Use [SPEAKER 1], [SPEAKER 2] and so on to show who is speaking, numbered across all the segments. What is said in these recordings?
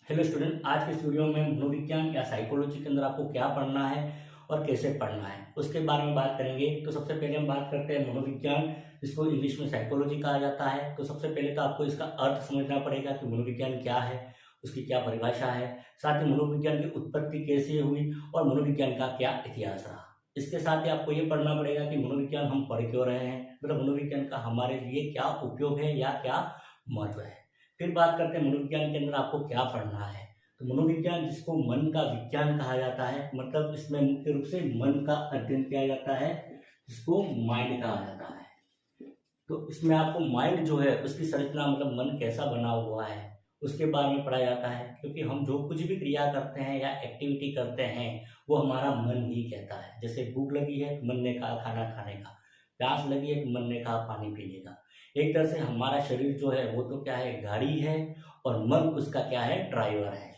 [SPEAKER 1] Hello student, आज के इस वीडियो में मनोविज्ञान या साइकोलॉजी के अंदर आपको क्या पढ़ना है और कैसे पढ़ना है उसके बारे में बात करेंगे। तो सबसे पहले हम बात करते हैं मनोविज्ञान, जिसको इंग्लिश में साइकोलॉजी कहा जाता है। तो सबसे पहले तो आपको इसका अर्थ समझना पड़ेगा कि मनोविज्ञान क्या है, उसकी क्या परिभाषा है, साथ ही मनोविज्ञान की उत्पत्ति कैसे हुई और मनोविज्ञान का क्या इतिहास रहा। इसके साथ ही आपको ये पढ़ना पड़ेगा कि मनोविज्ञान हम पढ़ क्यों रहे हैं, मतलब मनोविज्ञान का हमारे लिए क्या उपयोग है या क्या महत्व है। फिर बात करते हैं मनोविज्ञान के अंदर आपको क्या पढ़ना है। तो मनोविज्ञान, जिसको मन का विज्ञान कहा जाता है, मतलब इसमें मुख्य रूप से मन का अध्ययन किया जाता है, जिसको माइंड कहा जाता है। तो इसमें आपको माइंड जो है उसकी संरचना, मतलब मन कैसा बना हुआ है, उसके बारे में पढ़ा जाता है। क्योंकि हम जो कुछ भी क्रिया करते हैं या एक्टिविटी करते हैं वो हमारा मन ही कहता है। जैसे भूख लगी है तो मन ने कहा खाना खाने का, प्यास लगी है तो मन ने कहा पानी पीने का। एक तरह से हमारा शरीर जो है वो तो क्या है, गाड़ी है, और मन उसका क्या है, ड्राइवर है।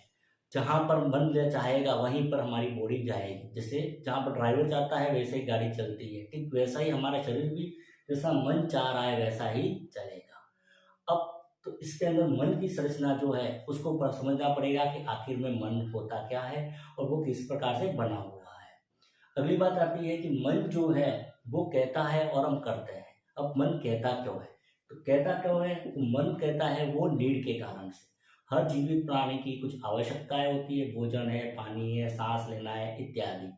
[SPEAKER 1] जहाँ पर मन ले चाहेगा वहीं पर हमारी बॉडी जाएगी। जैसे जहाँ पर ड्राइवर जाता है वैसे ही गाड़ी चलती है, ठीक वैसा ही हमारा शरीर भी जैसा मन चाह रहा है वैसा ही चलेगा। अब तो इसके अंदर मन की संरचना जो है उसको समझना पड़ेगा कि आखिर में मन होता क्या है और वो किस प्रकार से बना हुआ है। अगली बात आती है कि मन जो है वो कहता है और हम करते हैं। अब मन कहता क्यों है, तो कहता क्यों है, तो मन कहता है वो नीड के कारण से। हर जीवित प्राणी की कुछ आवश्यकताएं होती है, भोजन है, पानी है, सांस लेना है इत्यादि।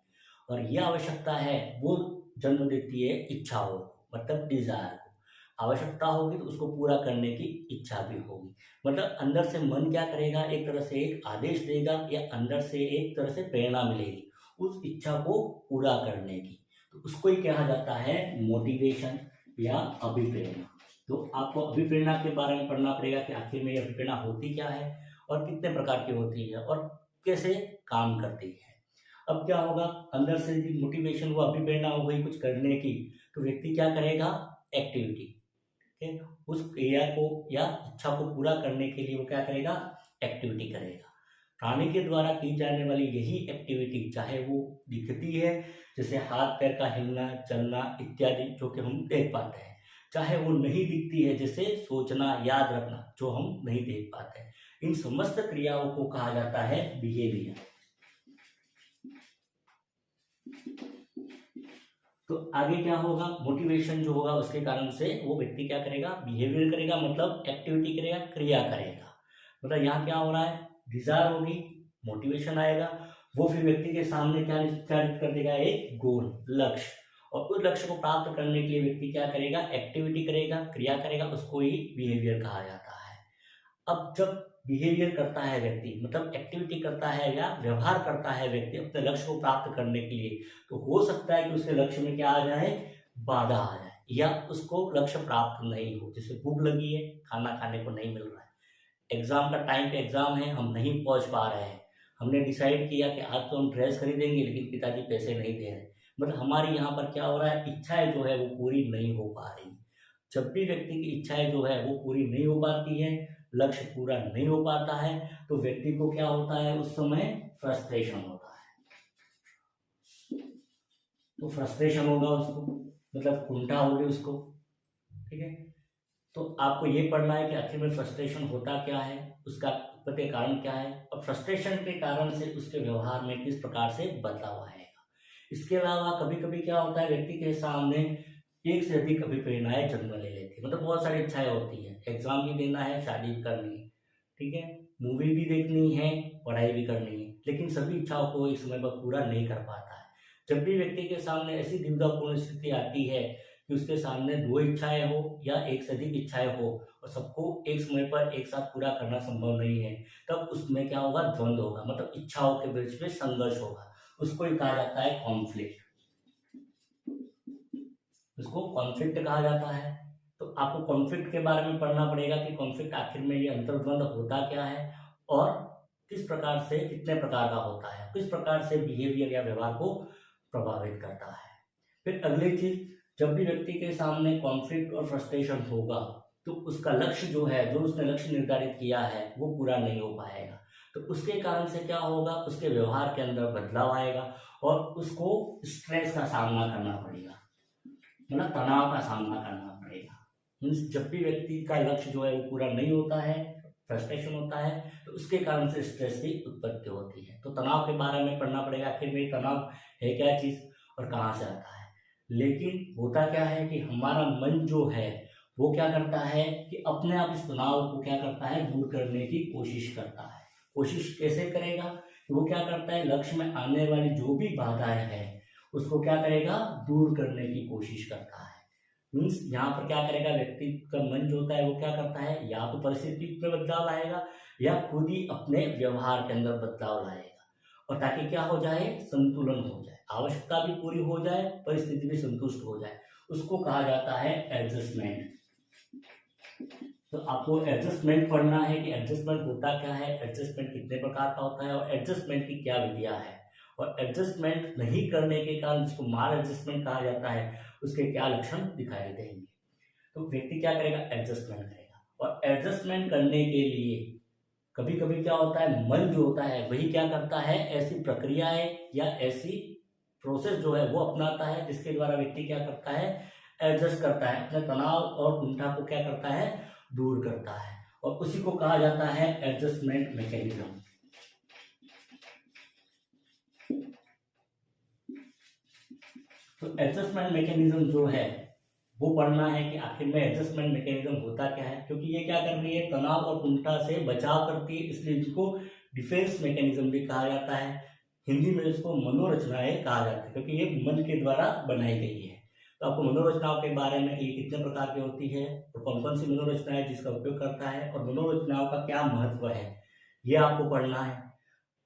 [SPEAKER 1] और यह आवश्यकता है वो जन्म देती है इच्छाओं को, मतलब डिजायर को। आवश्यकता होगी तो उसको पूरा करने की इच्छा भी होगी। मतलब अंदर से मन क्या करेगा, एक तरह से एक आदेश देगा या अंदर से एक तरह से प्रेरणा मिलेगी उस इच्छा को पूरा करने की। तो उसको ही कहा जाता है मोटिवेशन या अभिप्रेरणा। तो आपको अभिप्रेरणा के बारे में पढ़ना पड़ेगा कि आखिर में ये अभिप्रेरणा होती क्या है और कितने प्रकार की होती है और कैसे काम करती है। अब क्या होगा, अंदर से भी मोटिवेशन हुआ, अभिप्रेरणा हो गई कुछ करने की, तो व्यक्ति क्या करेगा, एक्टिविटी, ठीक है, उस क्रिया को या इच्छा को पूरा करने के लिए वो क्या करेगा, एक्टिविटी करेगा। प्राणी के द्वारा की जाने वाली यही एक्टिविटी, चाहे वो दिखती है जैसे हाथ पैर का हिलना, चलना इत्यादि जो कि हम देख पाते हैं, चाहे वो नहीं दिखती है जैसे सोचना, याद रखना जो हम नहीं देख पाते हैं, इन समस्त क्रियाओं को कहा जाता है बिहेवियर। तो आगे क्या होगा, मोटिवेशन जो होगा उसके कारण से वो व्यक्ति क्या करेगा, बिहेवियर करेगा, मतलब एक्टिविटी करेगा, क्रिया करेगा। मतलब यहाँ क्या हो रहा है, डिजायर होगी, मोटिवेशन आएगा, वो फिर व्यक्ति के सामने क्या निर्धारित कर देगा, एक गोल, लक्ष्य। और उस लक्ष्य को प्राप्त करने के लिए व्यक्ति क्या करेगा, एक्टिविटी करेगा, क्रिया करेगा, उसको ही बिहेवियर कहा जाता है। अब जब बिहेवियर करता है व्यक्ति, मतलब एक्टिविटी करता है या व्यवहार करता है व्यक्ति अपने लक्ष्य को प्राप्त करने के लिए, तो हो सकता है कि उसके लक्ष्य में क्या आ जाए, बाधा आ जाए या उसको लक्ष्य प्राप्त नहीं हो। जैसे भूख लगी है, खाना खाने को नहीं मिल रहा है, एग्जाम का टाइम पे एग्जाम है, हम नहीं पहुंच पा रहे हैं, हमने डिसाइड किया कि आज तो हम ड्रेस खरीदेंगे लेकिन पिताजी पैसे नहीं दे रहे। मतलब हमारी यहाँ पर क्या हो रहा है, इच्छाएं जो है वो पूरी नहीं हो पा रही। जब भी व्यक्ति की इच्छाएं जो है वो पूरी नहीं हो पाती है, लक्ष्य पूरा नहीं हो पाता है, तो व्यक्ति को क्या होता है, उस समय फ्रस्ट्रेशन होता है। तो फ्रस्ट्रेशन होगा उसको, मतलब कुंठा होगी उसको, ठीक है। तो आपको ये पढ़ना है कि आखिर में फ्रस्ट्रेशन होता क्या है, उसका उत्पत्ति कारण क्या है, और फ्रस्ट्रेशन के कारण से उसके व्यवहार में किस प्रकार से बदलाव आएगा। इसके अलावा कभी कभी क्या होता है, व्यक्ति के सामने एक से अधिक अभिप्रेरणाएं जन्म ले लेती है। मतलब बहुत सारी इच्छाएं होती है, एग्जाम भी देना है, शादी भी करनी है, ठीक है, मूवी भी देखनी है, पढ़ाई भी करनी है, लेकिन सभी इच्छाओं को एक समय पर पूरा नहीं कर पाता है। जब भी व्यक्ति के सामने ऐसी दुविधापूर्ण स्थिति आती है कि उसके सामने दो इच्छाएं हो या एक से अधिक इच्छाएं हो और सबको एक समय पर एक साथ पूरा करना संभव नहीं है, तब उसमें क्या होगा, द्वंद्व होगा, मतलब इच्छाओं के बीच में संघर्ष होगा। उसको ही कहा जाता है कॉन्फ्लिक्ट, उसको कॉन्फ्लिक्ट कहा जाता है। तो आपको कॉन्फ्लिक्ट के बारे में पढ़ना पड़ेगा कि कॉन्फ्लिक्ट आखिर में ये अंतर्द्वंद होता क्या है और किस प्रकार से, कितने प्रकार का होता है, किस प्रकार से बिहेवियर या व्यवहार को प्रभावित करता है। फिर अगली चीज, जब भी व्यक्ति के सामने कॉन्फ्लिक्ट और फ्रस्ट्रेशन होगा तो उसका लक्ष्य जो है, जो उसने लक्ष्य निर्धारित किया है वो पूरा नहीं हो पाएगा। तो उसके कारण से क्या होगा, उसके व्यवहार के अंदर बदलाव आएगा और उसको स्ट्रेस का सामना करना पड़ेगा, मतलब तनाव का सामना करना पड़ेगा। मीन्स जब भी व्यक्ति का लक्ष्य जो है वो पूरा नहीं होता है फ्रस्ट्रेशन होता है, तो उसके कारण से स्ट्रेस की उत्पत्ति होती है। तो तनाव के बारे में पढ़ना पड़ेगा, आखिर में तनाव है क्या चीज़ और कहाँ से आता है। लेकिन होता क्या है कि हमारा मन जो है वो क्या करता है कि अपने आप इस तनाव को क्या करता है, दूर करने की कोशिश करता है। कोशिश कैसे करेगा, वो क्या करता है, लक्ष्य में आने वाली जो भी बाधाएं हैं उसको क्या करेगा, दूर करने की कोशिश करता है। मीन्स यहाँ पर क्या करेगा, व्यक्ति का मन जो होता है वो क्या करता है, या तो परिस्थिति में बदलाव लाएगा या खुद ही अपने व्यवहार के अंदर बदलाव लाएगा, और ताकि क्या हो जाए, संतुलन हो जाए, आवश्यकता भी पूरी हो जाए, परिस्थिति भी संतुष्ट हो जाए। उसको कहा जाता है एडजस्टमेंट। तो आपको एडजस्टमेंट पढ़ना है कि एडजस्टमेंट होता क्या है, एडजस्टमेंट कितने प्रकार का होता है और एडजस्टमेंट की क्या विधियां है, और एडजस्टमेंट नहीं करने के कारण जिसको माल एडजस्टमेंट कहा जाता है उसके क्या लक्षण दिखाई देंगे। तो व्यक्ति क्या करेगा, एडजस्टमेंट करेगा, और एडजस्टमेंट करने के लिए कभी कभी क्या होता है, मन जो होता है वही क्या करता है, ऐसी प्रक्रियाएं या ऐसी प्रोसेस जो है वो अपनाता है जिसके द्वारा व्यक्ति क्या करता है, एडजस्ट करता है, अपने तनाव और कुंठा को क्या करता है, दूर करता है, और उसी को कहा जाता है एडजस्टमेंट मैकेनिज्म। तो एडजस्टमेंट मैकेनिज्म जो है वो पढ़ना है कि आखिर में एडजस्टमेंट मैकेनिज्म होता क्या है, क्योंकि ये क्या कर रही है, तनाव और कुंठा से बचाव करती है, इसलिए इसको डिफेंस मैकेनिज्म भी कहा जाता है। हिंदी में इसको मनोरचनाएं कहा जाता है, क्योंकि ये मन के द्वारा बनाई गई है। तो आपको मनोरचनाओं के बारे में ये कितने प्रकार की होती है और कौन कौन सी मनोरचना है जिसका उपयोग करता है और मनोरचनाओं का क्या महत्व है, ये आपको पढ़ना है।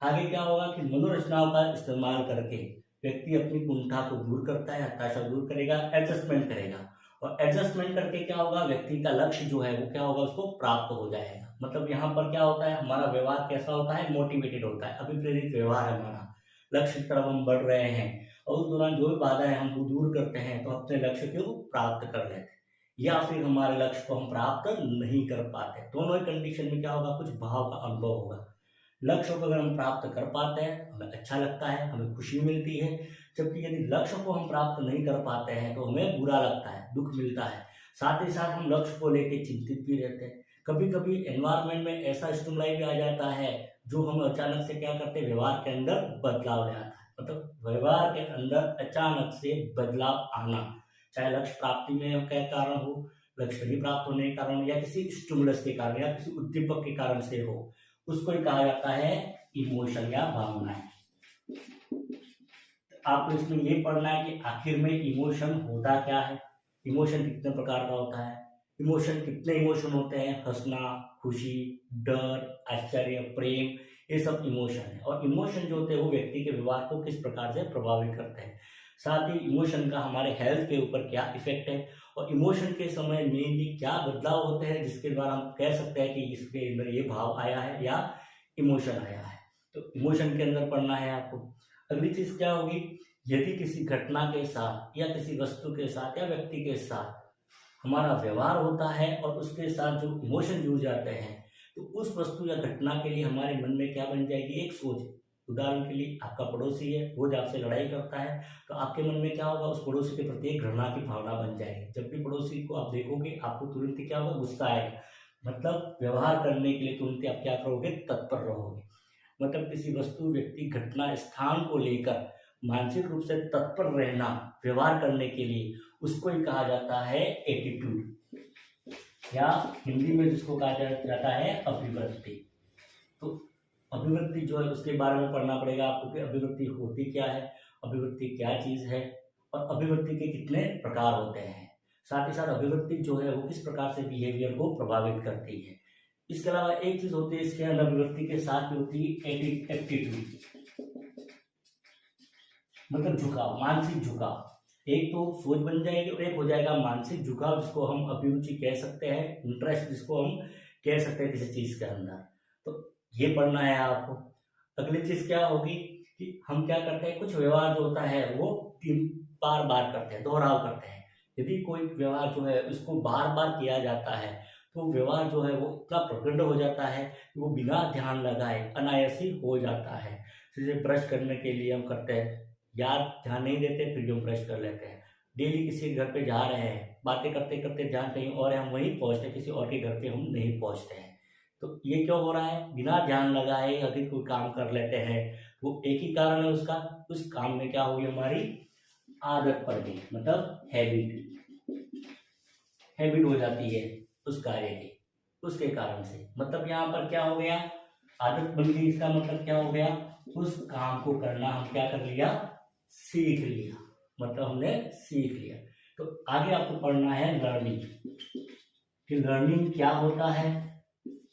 [SPEAKER 1] आगे क्या होगा कि मनोरचनाओं का इस्तेमाल करके व्यक्ति अपनी कुंठा को दूर करता है, हताशा दूर करेगा, एडजस्टमेंट करेगा, और एडजस्टमेंट करके क्या होगा, व्यक्ति का लक्ष्य जो है वो क्या होगा, उसको प्राप्त हो जाएगा। मतलब यहाँ पर क्या होता है, हमारा व्यवहार कैसा होता है, मोटिवेटेड होता है, अभिप्रेरित व्यवहार है हमारा, लक्ष्य की तरफ हम बढ़ रहे हैं, और उस दौरान जो भी बाधाएं हम दूर करते हैं तो अपने लक्ष्य को प्राप्त कर लेते हैं, या फिर हमारे लक्ष्य को हम प्राप्त नहीं कर पाते। दोनों ही कंडीशन में क्या होगा, कुछ भाव का अनुभव होगा। लक्ष्य को अगर हम प्राप्त कर पाते हैं तो हमें अच्छा लगता है, हमें खुशी मिलती है, जबकि यदि लक्ष्य को हम प्राप्त नहीं कर पाते हैं तो हमें बुरा लगता है, दुख मिलता है। साथ ही साथ हम लक्ष्य को लेकर चिंतित भी रहते हैं। कभी कभी एनवायरमेंट में ऐसा स्टिमुलाई भी आ जाता है जो हम अचानक से क्या करते हैं, व्यवहार के अंदर बदलाव ले आता है। मतलब व्यवहार के अंदर अचानक से बदलाव आना, चाहे लक्ष्य प्राप्ति में क्या कारण हो, लक्ष्य नहीं प्राप्त होने के कारण, या किसी स्टिमुलस के कारण या किसी उद्दीपक के कारण से हो, उसको ही कहा जाता है इमोशन या भावनाएं। आपको इसमें ये पढ़ना है कि आखिर में इमोशन होता क्या है, इमोशन कितने प्रकार का होता है, इमोशन कितने इमोशन होते हैं, हंसना, खुशी, डर, आश्चर्य, प्रेम, ये सब इमोशन है। और इमोशन जो होते हैं वो व्यक्ति के व्यवहार को किस प्रकार से प्रभावित करते हैं, साथ ही इमोशन का हमारे हेल्थ के ऊपर क्या इफेक्ट है, और इमोशन के समय मेनली क्या बदलाव होते हैं जिसके द्वारा हम कह सकते हैं कि इसके अंदर ये भाव आया है या इमोशन आया है। तो इमोशन के अंदर पढ़ना है आपको। अगली चीज क्या होगी, यदि किसी घटना के साथ या किसी वस्तु के साथ या व्यक्ति के साथ हमारा व्यवहार होता है और उसके साथ जो इमोशन जुड़ जाते हैं, तो उस वस्तु या घटना के लिए हमारे मन में क्या बन जाएगी, एक सोच। उदाहरण के लिए आपका पड़ोसी है, रोज आपसे लड़ाई करता है, तो आपके मन में क्या होगा, उस पड़ोसी के प्रति एक घृणा की भावना बन जाएगी। जब भी पड़ोसी को आप देखोगे आपको तुरंत क्या होगा, गुस्सा आएगा। मतलब व्यवहार करने के लिए तुरंत आप क्या करोगे, तत्पर रहोगे। मतलब किसी वस्तु, व्यक्ति, घटना, स्थान को लेकर मानसिक रूप से तत्पर रहना, व्यवहार करने के लिए, उसको ही कहा जाता है एटीट्यूड, या हिंदी में जिसको कहा जाता है अभिवृत्ति। तो अभिवृत्ति जो है उसके बारे में पढ़ना पड़ेगा आपको कि अभिवृत्ति होती क्या है, अभिवृत्ति क्या चीज है, और अभिवृत्ति के कितने प्रकार होते हैं। साथ ही साथ अभिवृत्ति जो है वो किस प्रकार से बिहेवियर को प्रभावित करती है। इसके अलावा एक चीज होती है इसके अंदर अभिवृत्ति के साथ होती है एटीट्यूड, मतलब झुकाव, मानसिक झुकाव। एक तो सोच बन जाएगी और एक हो जाएगा मानसिक झुकाव, जिसको हम अभिरुचि कह सकते हैं, इंटरेस्ट जिसको हम कह सकते हैं किसी चीज के अंदर। तो ये पढ़ना है आपको। अगली चीज क्या होगी कि हम क्या करते हैं, कुछ व्यवहार जो होता है वो बार बार करते हैं, दोहराव करते हैं। यदि कोई व्यवहार जो है उसको बार बार किया जाता है तो व्यवहार जो है वो इतना प्रचंड हो जाता है कि वो बिना ध्यान लगाए अनायास ही हो जाता है। जैसे ब्रश करने के लिए हम करते हैं, यार ध्यान नहीं देते फिर भी हम ब्रश कर लेते हैं। डेली किसी घर पे जा रहे हैं, बातें करते करते ध्यान कहीं और है, हम वहीं पहुंचते हैं, किसी और के घर पे हम नहीं पहुंचते हैं। तो ये क्यों हो रहा है? बिना ध्यान लगाए अगर कोई काम कर लेते हैं, वो एक ही कारण है उसका, उस काम में क्या होगी, हमारी आदत पड़ गई, मतलब हैबिट हो जाती है उस कार्य की, उसके कारण से। मतलब यहाँ पर क्या हो गया, आदत बन गई। इसका मतलब क्या हो गया, उस काम को करना हम क्या कर लिया, सीख लिया, मतलब हमने सीख लिया। तो आगे आपको पढ़ना है लर्निंग, कि लर्निंग क्या होता है,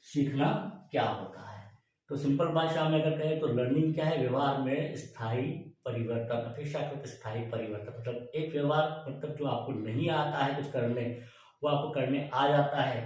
[SPEAKER 1] सीखना क्या होता है। तो सिंपल भाषा में अगर कहें तो लर्निंग क्या है, व्यवहार में स्थायी परिवर्तन, अपेक्षाकृत स्थायी परिवर्तन। मतलब एक व्यवहार, मतलब जो आपको नहीं आता है कुछ करने, वो आपको करने आ जाता है,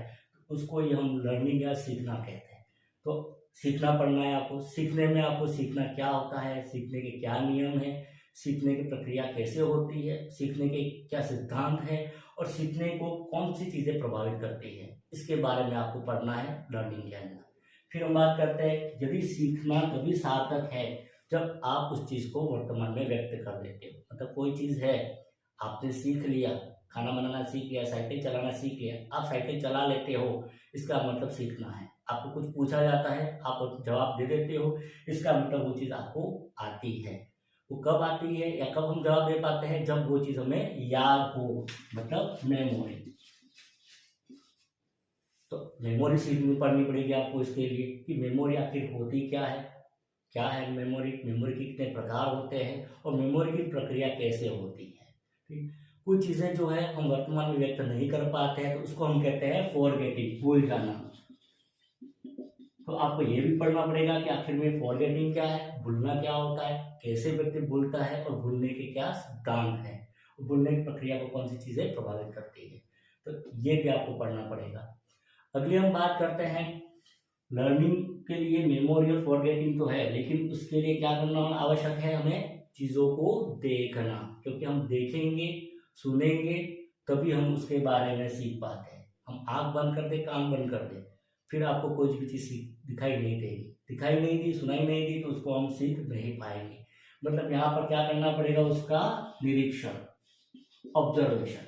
[SPEAKER 1] तो उसको ही हम लर्निंग या सीखना कहते हैं। तो सीखना पड़ना है आपको, सीखने में आपको सीखना क्या होता है, सीखने के क्या नियम है, सीखने की प्रक्रिया कैसे होती है, सीखने के क्या सिद्धांत है, और सीखने को कौन सी चीजें प्रभावित करती है, इसके बारे में आपको पढ़ना है लर्निंग के अंदर। फिर हम बात करते हैं, यदि सीखना तभी सार्थक है जब आप उस चीज को वर्तमान में व्यक्त कर देते हो। मतलब कोई चीज है, आपने सीख लिया, खाना बनाना सीख लिया, साइकिल चलाना सीख लिया, आप साइकिल चला लेते हो, इसका मतलब सीखना है। आपको कुछ पूछा जाता है, आप जवाब दे देते हो, इसका मतलब वो चीज आपको आती है। वो कब आती है या कब हम जवाब दे पाते हैं, जब वो चीज हमें याद हो, मतलब मेमोरी। तो मेमोरी सीखनी पढ़नी पड़ेगी आपको इसके लिए, कि मेमोरी आखिर होती क्या है मेमोरी, मेमोरी के कितने प्रकार होते हैं, और मेमोरी की प्रक्रिया कैसे होती है। ठीक, कुछ चीजें जो है हम वर्तमान में व्यक्त नहीं कर पाते हैं, तो उसको हम कहते हैं फॉरगेटिंग, भूल जाना। तो आपको ये भी पढ़ना पड़ेगा कि आखिर में फॉरगेटिंग क्या है, भूलना क्या होता है, कैसे व्यक्ति भूलता है, और भूलने के क्या सिद्धांत है, भूलने की प्रक्रिया को कौन सी चीजें प्रभावित करती है। तो ये भी आपको पढ़ना पड़ेगा। अगली हम बात करते हैं, लर्निंग के लिए मेमोरी और फॉरगेटिंग तो है, लेकिन उसके लिए क्या करना आवश्यक है, हमें चीजों को देखना, क्योंकि हम देखेंगे सुनेंगे तभी हम उसके बारे में सीख पाते हैं। हम आंख बंद कर दे, कान बंद कर दे, फिर आपको कोई भी चीज दिखाई नहीं देगी, दिखाई नहीं दी, सुनाई नहीं दी, तो उसको हम सीख नहीं पाएंगे। मतलब यहाँ पर क्या करना पड़ेगा, उसका निरीक्षण, ऑब्जर्वेशन।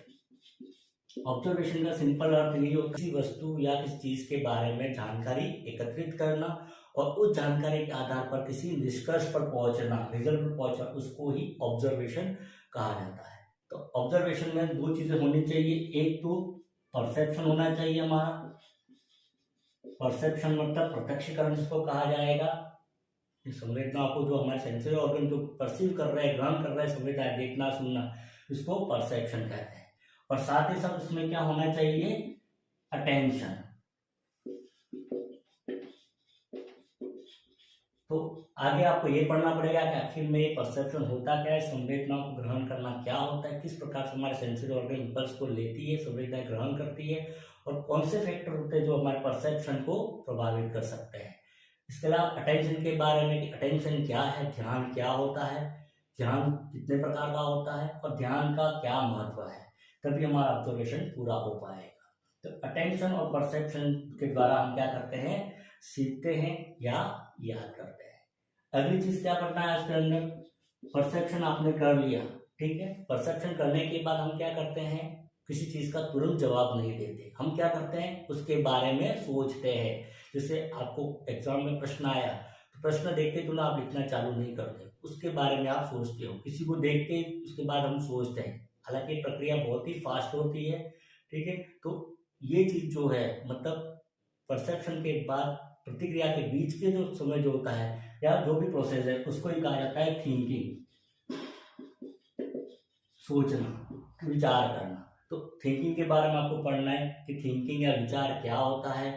[SPEAKER 1] ऑब्जर्वेशन का सिंपल अर्थ यही होता है, किसी वस्तु या किसी चीज के बारे में जानकारी एकत्रित करना, और उस जानकारी के आधार पर किसी निष्कर्ष पर पहुंचना, रिजल्ट पर पहुंचना, उसको ही ऑब्जर्वेशन कहा जाता है। तो ऑब्जर्वेशन में दो चीजें होनी चाहिए, एक तो परसेप्शन होना चाहिए हमारा, परसेप्शन मतलब प्रत्यक्षीकरण जिसको कहा जाएगा, संवेदना को, जो हमारे सेंसरी ऑर्गन जो परसीव कर रहे हैं, ग्रहण कर रहे हैं, संवेदना, देखना सुनना, इसको परसेप्शन कहते हैं। और साथ ही साथ इसमें क्या होना चाहिए, अटेंशन। तो आगे आपको ये पढ़ना पड़ेगा कि आखिर में ये परसेप्शन होता क्या है, संवेदनाओं को ग्रहण करना क्या होता है, किस प्रकार से हमारे सेंसरी ऑर्गन इंपल्स को लेती है, संवेदना ग्रहण करती है, और कौन से फैक्टर होते हैं जो हमारे परसेप्शन को प्रभावित कर सकते हैं। इसके अलावा अटेंशन के बारे में, कि अटेंशन क्या है, ध्यान क्या होता है, ध्यान कितने प्रकार का होता है, और ध्यान का क्या महत्व है, तभी हमारा ऑब्जर्वेशन पूरा हो पाएगा। तो अटेंशन और परसेप्शन के द्वारा हम क्या करते हैं, सीखते हैं या याद करते हैं। अगली चीज क्या करना है इसके अंदर, परसेप्शन आपने कर लिया, ठीक है, परसेप्शन करने के बाद हम क्या करते हैं, किसी चीज का तुरंत जवाब नहीं देते, हम क्या करते हैं, उसके बारे में सोचते हैं। जैसे आपको एग्जाम में प्रश्न आया, तो प्रश्न देखते तुरंत आप लिखना चालू नहीं करते, उसके बारे में आप सोचते हो, किसी को देखते उसके बाद हम सोचते हैं। हालांकि प्रक्रिया बहुत ही फास्ट होती है, ठीक है। तो ये चीज जो है, मतलब परसेप्शन के बाद प्रतिक्रिया के बीच के जो समय जो होता है, या जो भी प्रोसेस है, उसको ही कहा जाता है थिंकिंग, सोचना, विचार करना। तो थिंकिंग के बारे में आपको पढ़ना है कि थिंकिंग या विचार क्या होता है,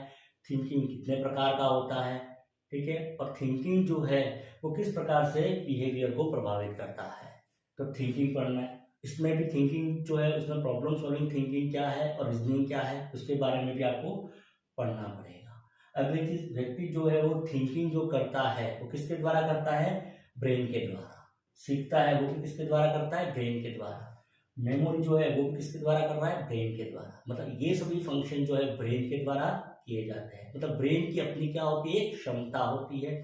[SPEAKER 1] थिंकिंग कितने प्रकार का होता है, ठीक है, और थिंकिंग जो है वो किस प्रकार से बिहेवियर को प्रभावित करता है। तो थिंकिंग पढ़ना है, इसमें भी थिंकिंग जो है, उसमें प्रॉब्लम सॉल्विंग थिंकिंग क्या है और रीजनिंग क्या है, उसके बारे में भी आपको पढ़ना पड़ेगा। अगली चीज, व्यक्ति जो है वो थिंकिंग जो करता है वो किसके द्वारा करता है, ब्रेन के द्वारा। सीखता है वो भी किसके द्वारा करता है, ब्रेन के द्वारा। मेमोरी जो है वो भी किसके द्वारा कर रहा है, ब्रेन के द्वारा। मतलब ये सभी फंक्शन जो है ब्रेन के द्वारा किए जाते हैं। मतलब ब्रेन की अपनी क्या होती है, क्षमता होती है,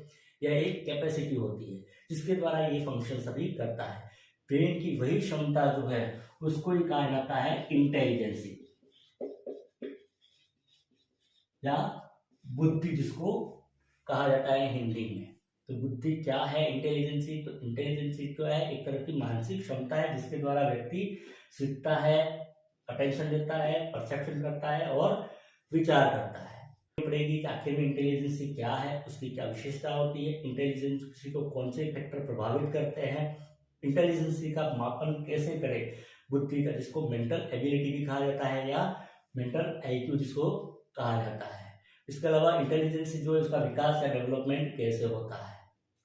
[SPEAKER 1] या एक कैपेसिटी होती है, जिसके द्वारा ये फंक्शन सभी करता है। ब्रेन की वही क्षमता जो है उसको ही कहा जाता है इंटेलिजेंसी या बुद्धि जिसको कहा जाता है हिंदी में। तो बुद्धि क्या है इंटेलिजेंसी? तो इंटेलिजेंसी जो है एक तरह की मानसिक क्षमता है जिसके द्वारा व्यक्ति सीखता है, अटेंशन देता है, परसेप्शन करता है और विचार करता है। पड़ेगी कि आखिर में इंटेलिजेंसी क्या है, उसकी क्या विशेषता होती है, इंटेलिजेंसी को कौन से फैक्टर प्रभावित करते हैं, इंटेलिजेंसी का मापन कैसे करें, बुद्धि का जिसको मेंटल एबिलिटी भी कहा जाता है या मेंटल आईक्यू जिसको कहा जाता है। इसके अलावा इंटेलिजेंसी जो है उसका विकास या डेवलपमेंट कैसे होता है,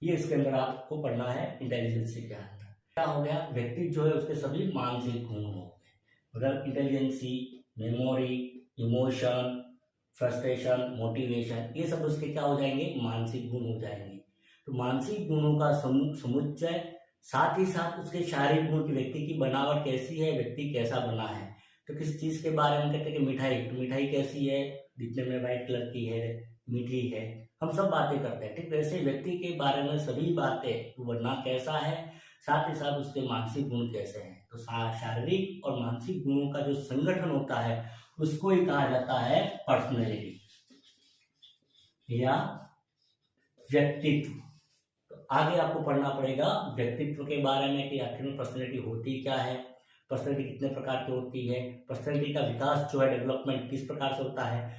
[SPEAKER 1] ये इसके अंदर आपको पढ़ना है इंटेलिजेंसी के अंदर। क्या हो गया, व्यक्ति जो है उसके सभी मानसिक गुण हो गए, मतलब intelligence, memory, emotion, frustration, motivation, ये सब उसके क्या हो जाएंगे, मानसिक गुण हो जाएंगे। तो मानसिक गुणों का समुच्चय, साथ ही साथ उसके शारीरिक गुण की व्यक्ति की बनावट कैसी है, व्यक्ति कैसा बना है। तो किसी चीज के बारे में कहते हैं कि मिठाई, तो मिठाई कैसी है, दिखने में व्हाइट कलर की है, मीठी है, हम सब बातें करते हैं। ठीक वैसे व्यक्ति के बारे में सभी बातें, वो बनना कैसा है, साथ ही साथ उसके मानसिक गुण कैसे हैं। तो शारीरिक और मानसिक गुणों का जो संगठन होता है उसको ही कहा जाता है पर्सनैलिटी या व्यक्तित्व। तो आगे आपको पढ़ना पड़ेगा व्यक्तित्व के बारे में कि आखिर में पर्सनैलिटी होती क्या है, पर्सनैलिटी कितने प्रकार की होती है, पर्सनैलिटी का विकास जो है, डेवलपमेंट किस प्रकार से होता है,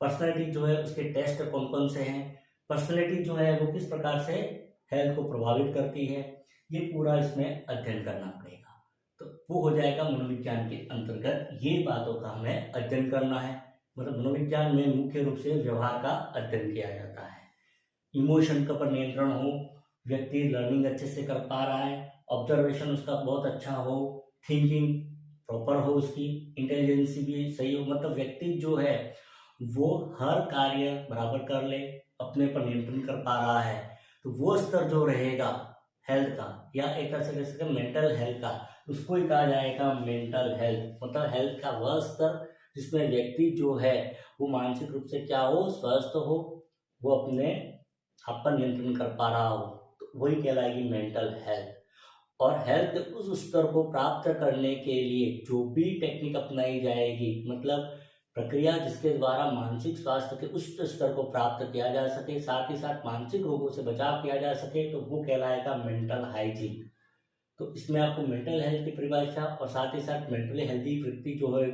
[SPEAKER 1] पर्सनैलिटी जो है उसके टेस्ट कौन कौन से हैं, पर्सनैलिटी जो है वो किस प्रकार से हेल्थ को प्रभावित करती है, ये पूरा इसमें अध्ययन करना पड़ेगा। तो वो हो जाएगा मनोविज्ञान के अंतर्गत, ये बातों का हमें अध्ययन करना है। मतलब मनोविज्ञान में मुख्य रूप से व्यवहार का अध्ययन किया जाता है, इमोशन का पर नियंत्रण हो, व्यक्ति लर्निंग अच्छे से कर पा रहा है, ऑब्जर्वेशन उसका बहुत अच्छा हो, थिंकिंग प्रॉपर हो, उसकी इंटेलिजेंसी भी सही हो, मतलब व्यक्ति जो है वो हर कार्य बराबर कर ले, अपने पर नियंत्रण कर पा रहा है, तो वो स्तर जो रहेगा हेल्थ का या एक तरह से कह सकते हैं मेंटल हेल्थ का, उसको ही कहा जाएगा मेंटल हेल्थ। मतलब हेल्थ का वह स्तर जिसमें व्यक्ति जो है वो मानसिक रूप से क्या हो, स्वस्थ हो, वो अपने आप पर नियंत्रण कर पा रहा हो, तो वही कहलाएगी मेंटल हेल्थ। और हेल्थ उस स्तर को प्राप्त करने के लिए जो भी टेक्निक अपनाई जाएगी, मतलब प्रक्रिया जिसके द्वारा मानसिक स्वास्थ्य के उच्च स्तर को प्राप्त किया जा सके, साथ ही साथ मानसिक रोगों से बचाव किया जा सके, तो वो कहलाएगा मेंटल हाइजीन। तो इसमें आपको मेंटल हेल्थ की परिभाषा और साथ ही साथ मेंटली हेल्दी व्यक्ति जो है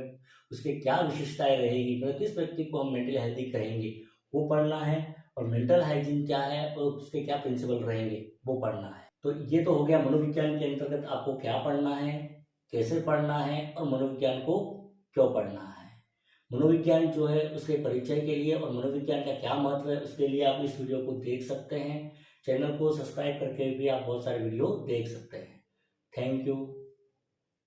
[SPEAKER 1] उसके क्या विशेषताएं रहेगी, मतलब किस व्यक्ति को हम मेंटली हेल्दी कहेंगे, वो पढ़ना है। और मेंटल हाइजीन क्या है और उसके क्या प्रिंसिपल रहेंगे, वो पढ़ना है। तो ये तो हो गया मनोविज्ञान के अंतर्गत आपको क्या पढ़ना है, कैसे पढ़ना है और मनोविज्ञान को क्यों पढ़ना है। मनोविज्ञान जो है उसके परिचय के लिए और मनोविज्ञान का क्या महत्व है उसके लिए आप इस वीडियो को देख सकते हैं। चैनल को सब्सक्राइब करके भी आप बहुत सारे वीडियो देख सकते हैं। Thank you.